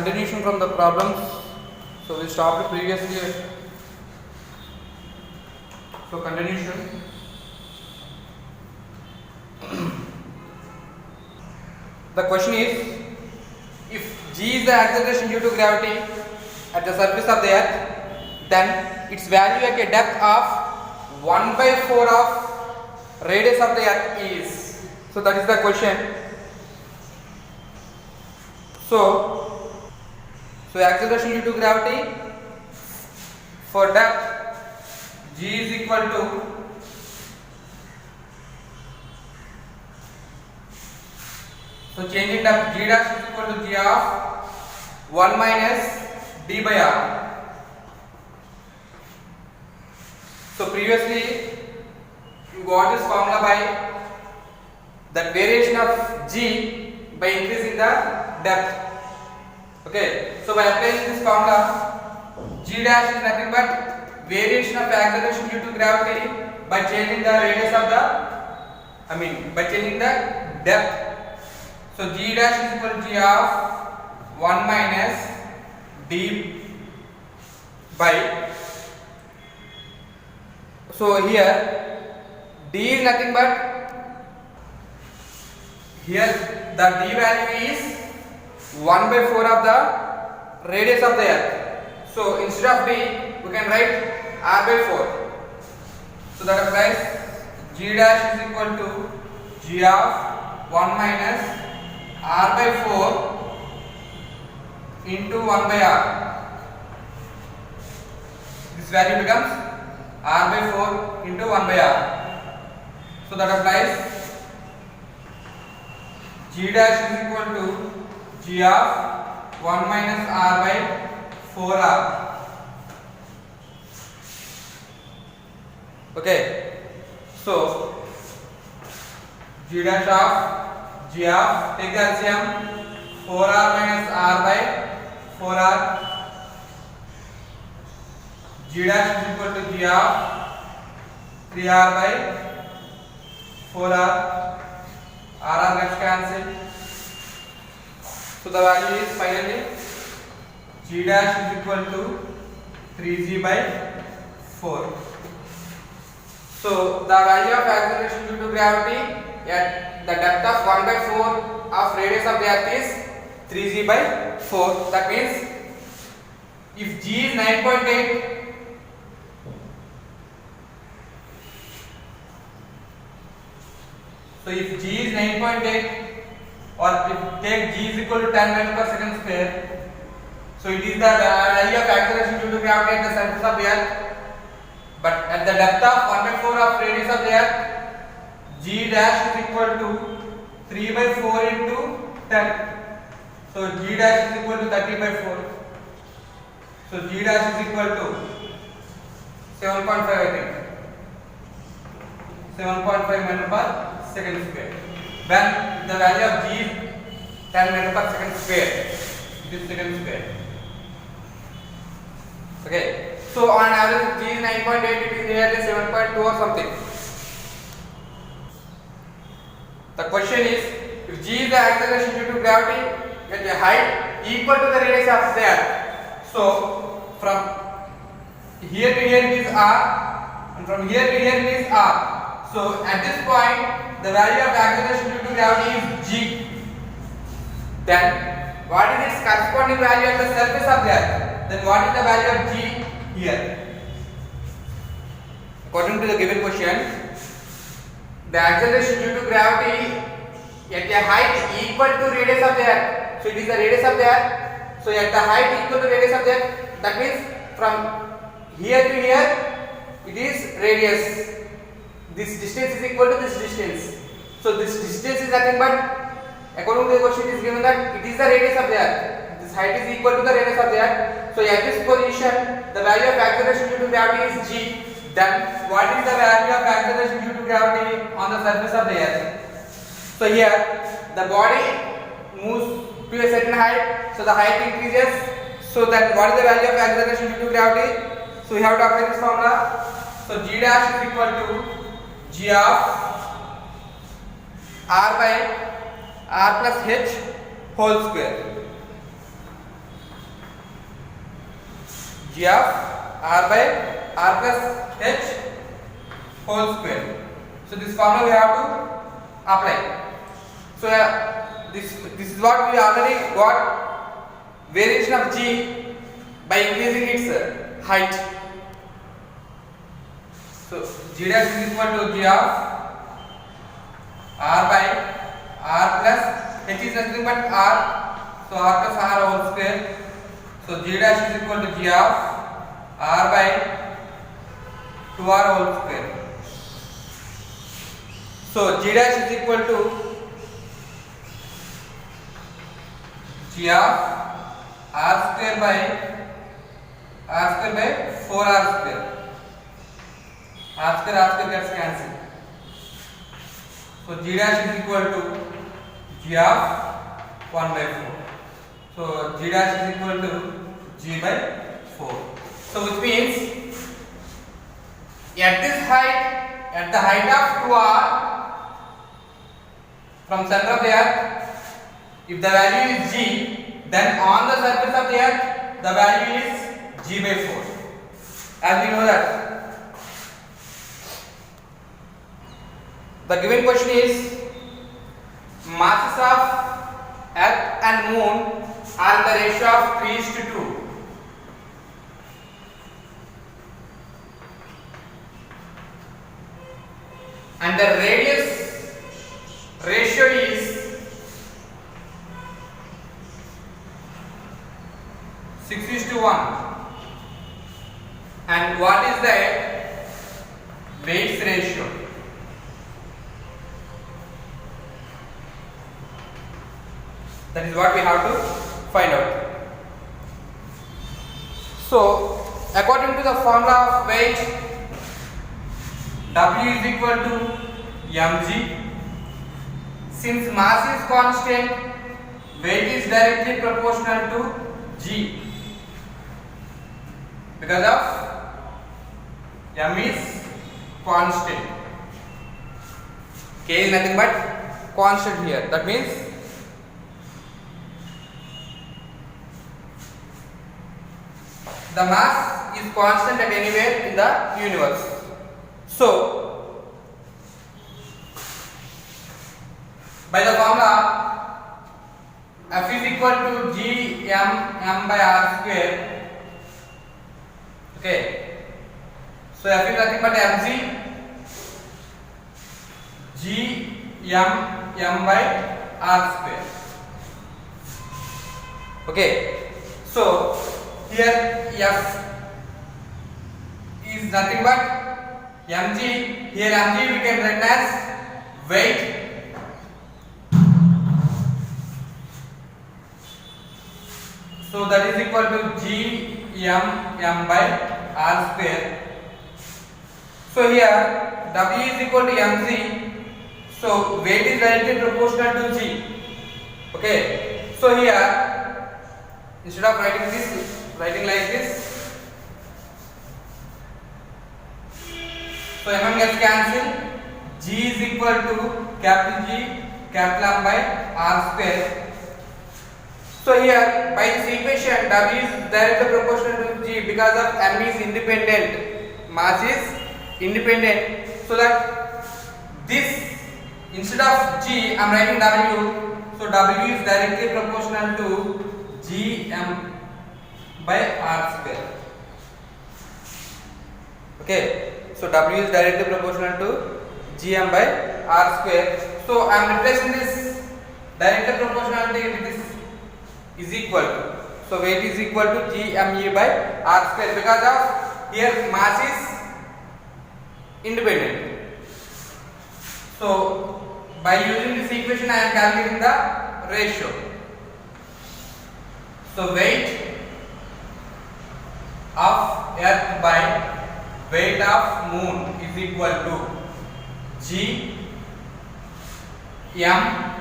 continuation from the problems. So we stopped previously. So continuation. The question is, if g is the acceleration due to gravity at the surface of the earth, then its value at a depth of 1/4 of radius of the earth is. So that is the question. So acceleration due to gravity for depth g is equal to changing depth g dash is equal to g of 1 minus d by r. So previously we got this formula by that variation of g by increasing the depth. Okay, so by applying this formula, g dash is nothing but variation of acceleration due to gravity by changing the radius of the, by changing the depth. So g dash is equal to g of 1 minus d by. So here d is nothing but, here the d value is 1/4 of the radius of the earth. So instead of d, we can write r by 4. So that applies g dash is equal to g of 1 minus r by 4 into 1 by r. This value becomes r by 4 into 1 by r. So that applies g dash is equal to g of 1 minus r by 4r. Okay, so g dash of take the LCM 4r minus r by 4r. G dash is equal to g of 3r by 4r. R gets cancelled. So the value is finally g dash is equal to 3g by 4. So the value of acceleration due to gravity at the depth of 1/4 of radius of the earth is 3g by 4. That means if g is 9.8, so if g is 9.8, or if take g is equal to 10 meters per second square, so it is the value of acceleration due to gravity at the surface of the earth, but at the depth of 1/4 of radius of the earth, g dash is equal to 3/4 into 10. So g dash is equal to 30/4. So g dash is equal to 7.5, I think. 7.5 meters per second square. When the value of g is 10 meters per second square, it is second square. Okay, so on average g is 9.8, it is nearly 7.2 or something. The question is, if g is the acceleration due to gravity at a height equal to the radius of the earth, so from here to here it is r, and from here to here it is r. So at this point the value of acceleration due to gravity is g. Then what is its corresponding value at the surface of the earth? Then what is the value of g here? According to the given question, the acceleration due to gravity at a height equal to radius of the earth. So it is the radius of the earth. So at the height equal to radius of the earth, that means from here to here it is radius. This distance is equal to this distance. So this distance is nothing but, according to the question, it is given that it is the radius of the earth. This height is equal to the radius of the earth. So at this position, the value of acceleration due to gravity is g. Then what is the value of acceleration due to gravity on the surface of the earth? So here the body moves to a certain height, so the height increases. So then what is the value of acceleration due to gravity? So we have to apply this formula. So g dash is equal to g of r by r plus h whole square. g of r by r plus h whole square. So this formula we have to apply. So this is what we already got, variation of g by increasing its height. So g dash is equal to g of r by r plus h is nothing but r, so r plus r whole square. So g dash is equal to g of r by 2r whole square. So g dash is equal to g of r square by 4r square. R square gets cancelled. So g dash is equal to g of 1 by 4. So g dash is equal to g by 4. So which means at this height, at the height of 2r from center of the earth, if the value is g, then on the surface of the earth the value is g by 4. As we know that the given question is masses of earth and moon are in the ratio of 3:2. And the radius ratio is 6:1. And what is the weights ratio? That is what we have to find out. So according to the formula of weight, W is equal to mg. Since mass is constant, weight is directly proportional to g, because of m is constant. K is nothing but constant here. That means the mass is constant at anywhere in the universe. So by the formula F is equal to g m by r square. Okay, so F is nothing but mg g m by r square. Okay, so here F is nothing but mg. Here mg we can write as weight. So that is equal to g m by r square. So here W is equal to mg. So weight is directly proportional to g. Okay. So here instead of writing like this, so m gets cancelled. G is equal to capital G capital M by r square. So here by this equation W is directly proportional to g because of m is independent, mass is independent. So that this instead of g I am writing W. So W is directly proportional to g m by r square. Okay, so W is directly proportional to gm by r square. So I am replacing this directly proportionality with this is equal to, so weight is equal to gme by r square because of here mass is independent. So by using this equation I am calculating the ratio. So weight of earth by weight of moon is equal to g m,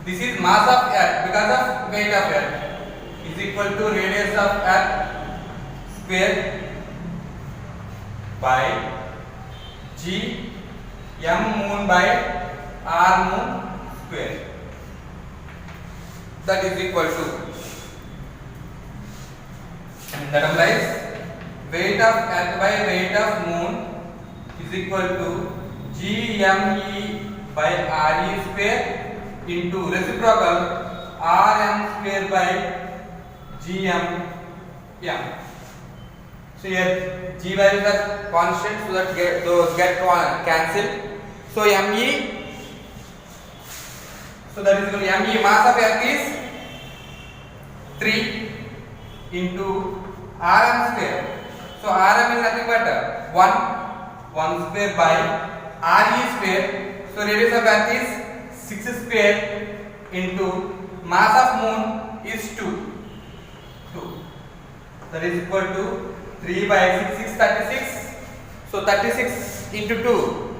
this is mass of earth because of weight of earth, is equal to radius of earth square by g m moon by r moon square. That is equal to, and that implies weight of earth by weight of moon is equal to GME by RE square into reciprocal RM square by GM. So here G values are constant, so that those get cancelled. So ME, so that is equal to ME mass of earth is 3 into RM square. So RM is nothing but 1 square by RE square. So radius of earth is 6 square into mass of moon is 2. That is equal to 3 by 6 is 36. So 36 into 2.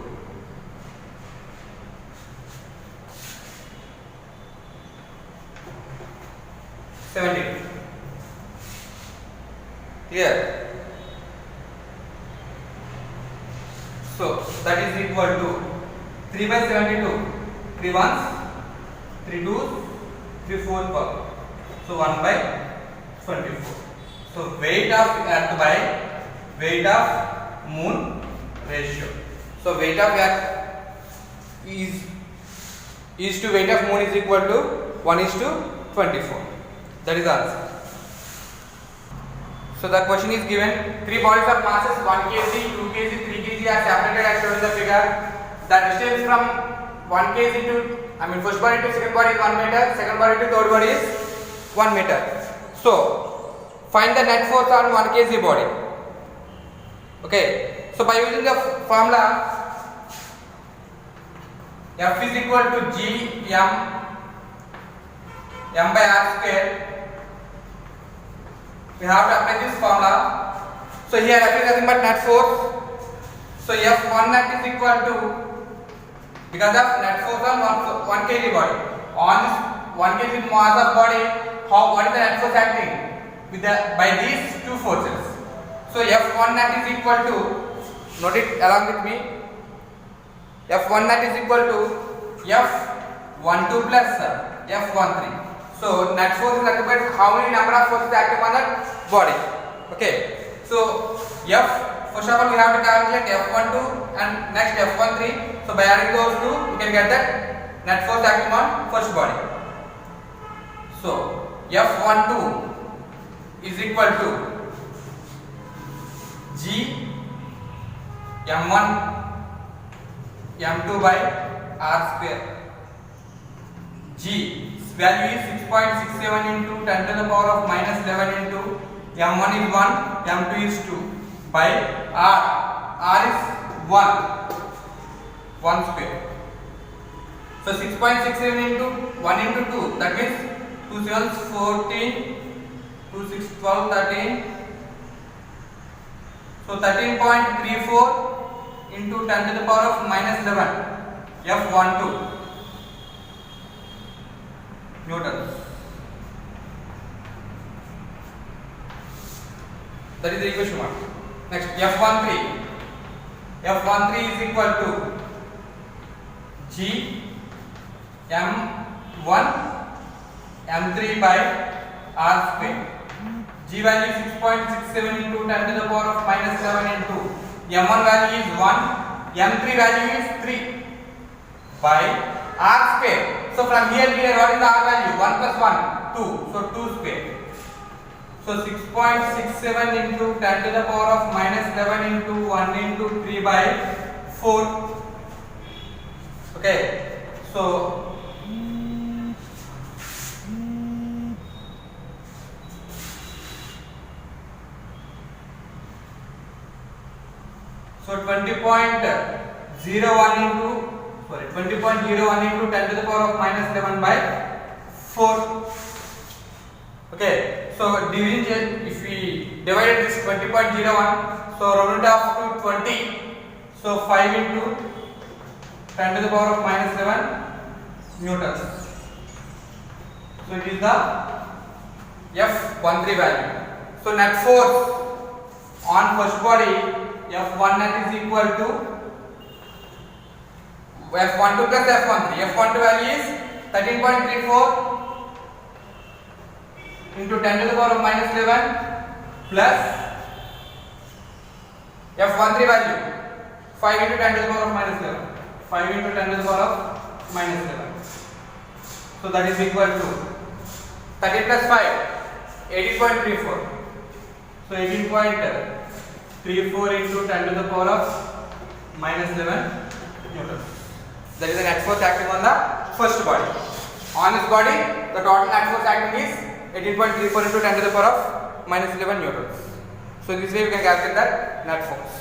72. Clear? So that is equal to 3 by 72. 3 ones, 3 twos, 3 fours. So 1 by 24. So weight of earth by weight of moon ratio. So weight of earth is to weight of moon is equal to 1:24. That is the answer. So the question is given: 3 bodies of masses 1 kg, 2 kg, 3 kg are separated as shown in the figure. The distance from 1 kg to first body to second body is 1 meter, second body to third body is 1 meter. So find the net force on 1 kg body. Okay. So by using the formula F is equal to G m by r square. We have to apply this formula. So here F is nothing but net force. So F1 net is equal to, because of net force on 1 kg body. On this 1 kg mass of body, what is the net force acting? By these two forces. So F1 net is equal to, note it along with me, F1 net is equal to F12 plus F13. So net force is nothing but how many number of forces acting on that body. Okay. So first of all we have to calculate F12 and next F13. So by adding those two, we can get that net force acting on first body. So F12 is equal to G m1 m2 by r square. G value is 6.67 into 10 to the power of minus 11 into m1 is 1, m2 is 2 by r. R is 1 square. So 6.67 into 1 into 2, that means 2 7s 14, 2 6 12 13. So 13.34 into 10 to the power of minus 11 F12 newtons. That is the equation 1. Next F13 is equal to G m1 m3 by r square. G value is 6.67 into 10 to the power of minus 11 into m1 value is 1, m3 value is 3 by r square. So from here what is the r value? 1 plus 1, 2. So 2 square. So 6.67 into 10 to the power of minus 11 into 1 into 3 by 4. Okay. So 20.01 into 10 to the power of minus 11 by 4. Okay, so division, if we divided this 20.01, so round it off to 20, so 5 into 10 to the power of minus 11 newtons. So it is the F13 value. So net force on first body F1 net is equal to F12 plus F13. F12 value is 13.34 into 10 to the power of minus 11 plus F13 value 5 into 10 to the power of minus 11. 5 into 10 to the power of minus 11. So that is equal to 30 plus 5, 18.34. So 18.34 into 10 to the power of minus 11 Newton. That is the net force acting on the first body. On this body, the total net force acting is 18.34 into 10 to the power of minus 11 newtons. So this way we can calculate that net force.